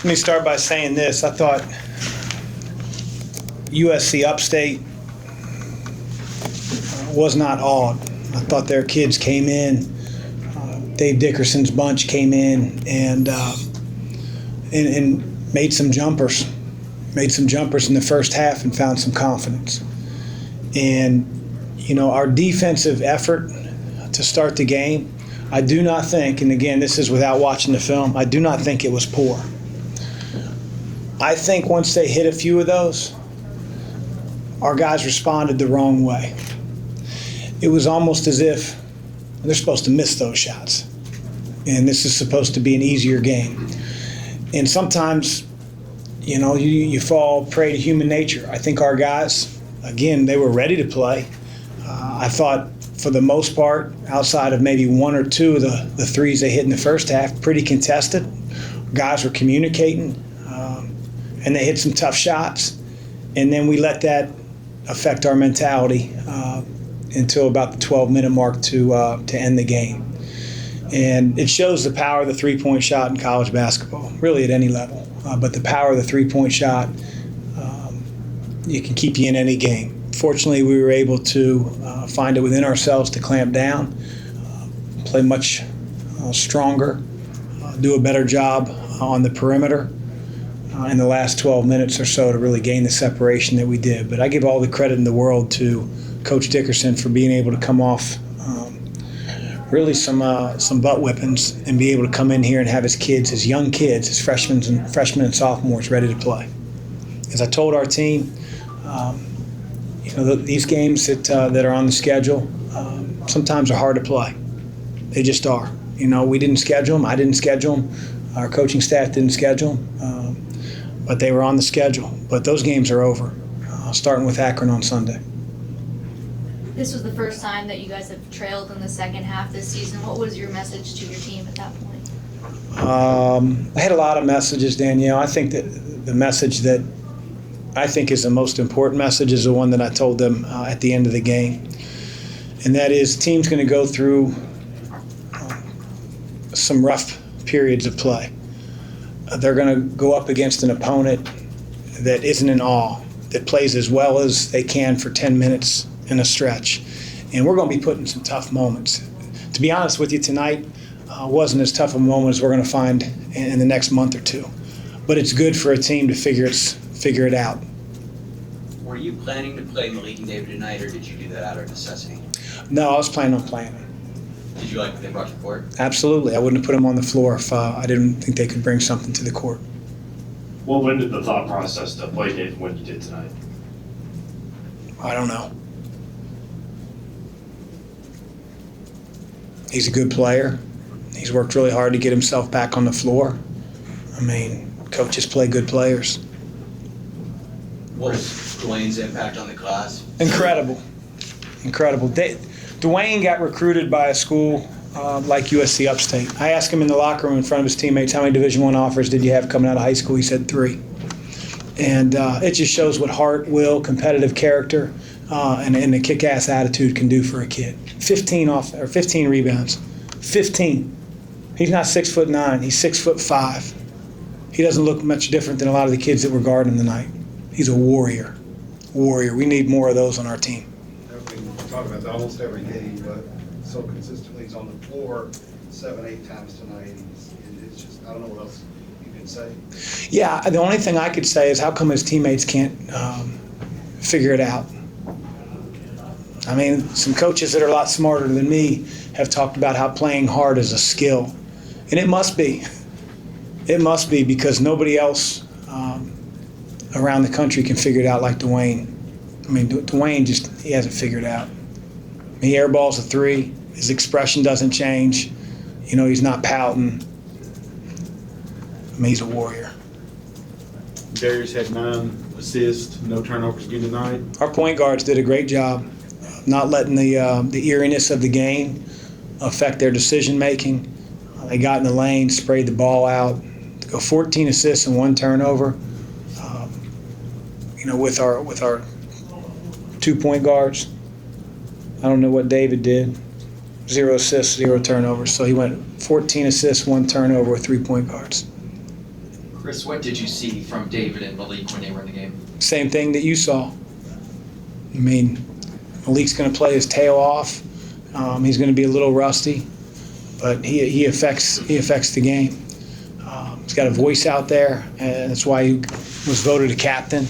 Let me start by saying this. I thought USC Upstate was not awed. I thought their kids came in. Dave Dickerson's bunch came in and made some jumpers. Made some jumpers in the first half and found some confidence. And, our defensive effort to start the game, I do not think, and again, this is without watching the film, I do not think it was poor. I think once they hit a few of those, our guys responded the wrong way. It was almost as if they're supposed to miss those shots. And this is supposed to be an easier game. And sometimes, you fall prey to human nature. I think our guys, again, they were ready to play. I thought for the most part, outside of maybe one or two of the threes they hit in the first half, pretty contested. Guys were communicating. And they hit some tough shots, and then we let that affect our mentality until about the 12-minute mark to end the game. And it shows the power of the three-point shot in college basketball, really at any level. But the power of the three-point shot, it can keep you in any game. Fortunately, we were able to find it within ourselves to clamp down, play much stronger, do a better job on the perimeter. In the last 12 minutes or so to really gain the separation that we did. But I give all the credit in the world to Coach Dickerson for being able to come off really some butt whippings and be able to come in here and have his kids, his young kids, his freshmen and sophomores ready to play. As I told our team, these games that are on the schedule sometimes are hard to play. They just are. We didn't schedule them. I didn't schedule them. Our coaching staff didn't schedule them. But they were on the schedule. But those games are over, starting with Akron on Sunday. This was the first time that you guys have trailed in the second half this season. What was your message to your team at that point? I had a lot of messages, Danielle. I think that the message that I think is the most important message is the one that I told them at the end of the game. And that is, the team's going to go through some rough periods of play. They're going to go up against an opponent that isn't in awe, that plays as well as they can for 10 minutes in a stretch. And we're going to be put in some tough moments. To be honest with you, tonight wasn't as tough a moment as we're going to find in the next month or two. But it's good for a team to figure it out. Were you planning to play Malik and David tonight, or did you do that out of necessity? No, I was planning on playing. Did you like what they brought to the court? Absolutely. I wouldn't have put them on the floor if I didn't think they could bring something to the court. What went into the thought process to play Nathan when you did tonight? I don't know. He's a good player. He's worked really hard to get himself back on the floor. I mean, coaches play good players. What was Dwayne's impact on the class? Incredible. Dwayne got recruited by a school like USC Upstate. I asked him in the locker room in front of his teammates, how many Division I offers did you have coming out of high school? He said 3. And it just shows what heart, will, competitive character, and a kick-ass attitude can do for a kid. 15 rebounds. 15. He's not 6'9". He's 6'5". He doesn't look much different than a lot of the kids that were guarding him tonight. He's a warrior. We need more of those on our team. We talk about that almost every game, but so consistently he's on the floor 7-8 times tonight. It's just, I don't know what else you can say. Yeah, the only thing I could say is how come his teammates can't figure it out? I mean, some coaches that are a lot smarter than me have talked about how playing hard is a skill. And it must be. It must be, because nobody else around the country can figure it out like Dwayne. I mean, Dwayne he hasn't figured it out. He airballs a 3. His expression doesn't change. He's not pouting. I mean, he's a warrior. Darius had 9 assists, no turnovers again tonight. Our point guards did a great job not letting the eeriness of the game affect their decision making. They got in the lane, sprayed the ball out. To go 14 assists and 1 turnover. With our 2 point guards. I don't know what David did. 0 assists, 0 turnovers. So he went 14 assists, 1 turnover with 3 point guards. Chris, what did you see from David and Malik when they were in the game? Same thing that you saw. I mean, Malik's going to play his tail off. He's going to be a little rusty, but he affects the game. He's got a voice out there, and that's why he was voted a captain.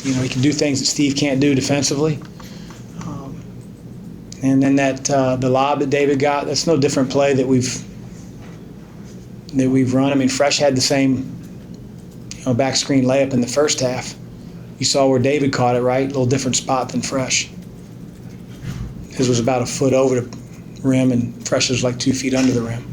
He can do things that Steve can't do defensively. And then the lob that David got, that's no different play that we've run. I mean, Fresh had the same back screen layup in the first half. You saw where David caught it, right? A little different spot than Fresh. His was about a foot over the rim, and Fresh was like 2 feet under the rim.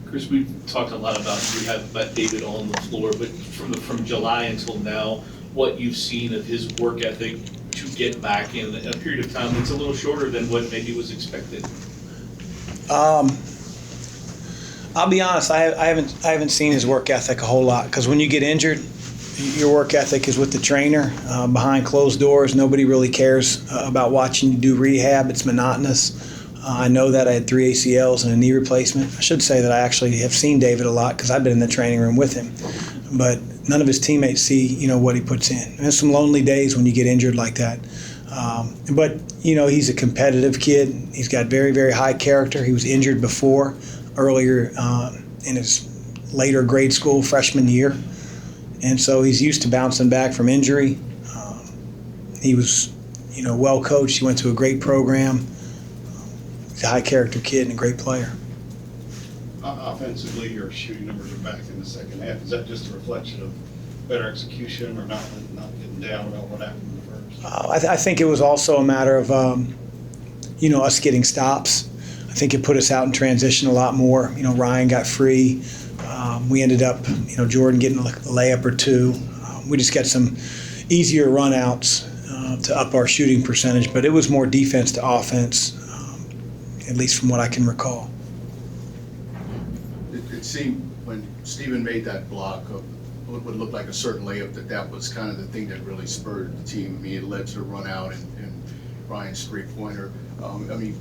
Chris, we've talked a lot about David on the floor, but from July until now, what you've seen of his work ethic to get back in a period of time that's a little shorter than what maybe was expected. I'll be honest, I haven't seen his work ethic a whole lot, because when you get injured, your work ethic is with the trainer behind closed doors. Nobody really cares about watching you do rehab. It's monotonous. I know that I had 3 ACLs and a knee replacement. I should say that I actually have seen David a lot because I've been in the training room with him. But none of his teammates see, what he puts in. And there's some lonely days when you get injured like that. But he's a competitive kid. He's got very, very high character. He was injured before, earlier in his later grade school freshman year. And so he's used to bouncing back from injury. He was, well coached. He went to a great program. He's a high character kid and a great player. Offensively, your shooting numbers are back in the second half. Is that just a reflection of better execution or not getting down about what happened in the first? I think it was also a matter of, us getting stops. I think it put us out in transition a lot more. Ryan got free. We ended up, Jordan getting a layup or two. We just got some easier runouts to up our shooting percentage, but it was more defense to offense, at least from what I can recall. It seemed when Steven made that block of what would look like a certain layup that was kind of the thing that really spurred the team. I mean, it led to the run out and Ryan's three-pointer.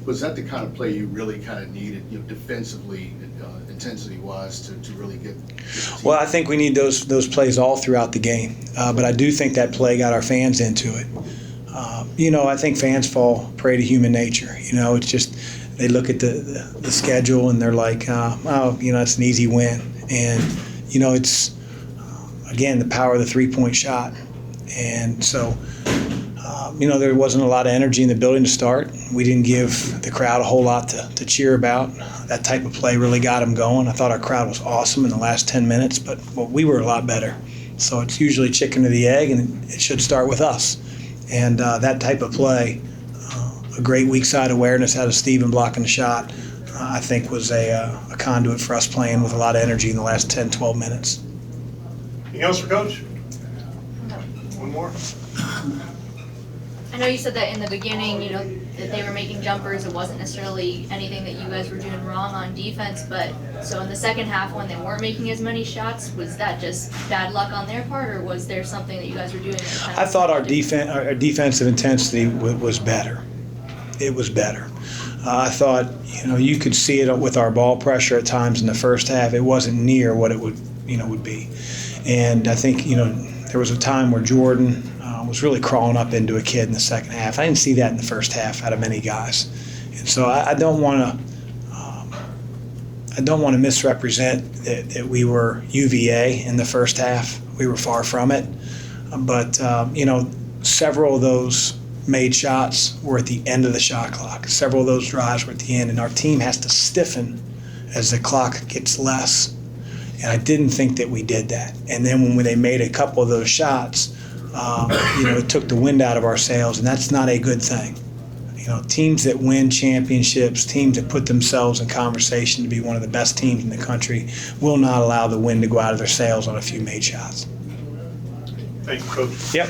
Was that the kind of play you really kind of needed, defensively, intensity-wise, to really get the team? Well, I think we need those plays all throughout the game, but I do think that play got our fans into it. I think fans fall prey to human nature. It's just they look at the schedule and they're like, it's an easy win. And, it's, again, the power of the three-point shot. And so, there wasn't a lot of energy in the building to start. We didn't give the crowd a whole lot to cheer about. That type of play really got them going. I thought our crowd was awesome in the last 10 minutes, but we were a lot better. So it's usually chicken or the egg, and it should start with us. And that type of play, a great weak side awareness out of Steven blocking the shot, I think was a conduit for us playing with a lot of energy in the last 10, 12 minutes. Anything else for Coach? One more? I know you said that in the beginning, that they were making jumpers. It wasn't necessarily anything that you guys were doing wrong on defense, but so in the second half when they weren't making as many shots, was that just bad luck on their part, or was there something that you guys were doing? I thought our defensive intensity was better. It was better. I thought, you could see it with our ball pressure at times in the first half. It wasn't near what it would be. And I think, there was a time where Jordan was really crawling up into a kid in the second half. I didn't see that in the first half out of many guys. And so I don't want to misrepresent that we were UVA in the first half. We were far from it. But, several of those made shots were at the end of the shot clock. Several of those drives were at the end, and our team has to stiffen as the clock gets less. And I didn't think that we did that. And then when they made a couple of those shots, it took the wind out of our sails, and that's not a good thing. Teams that win championships, teams that put themselves in conversation to be one of the best teams in the country, will not allow the wind to go out of their sails on a few made shots. Thank you, Coach. Yep.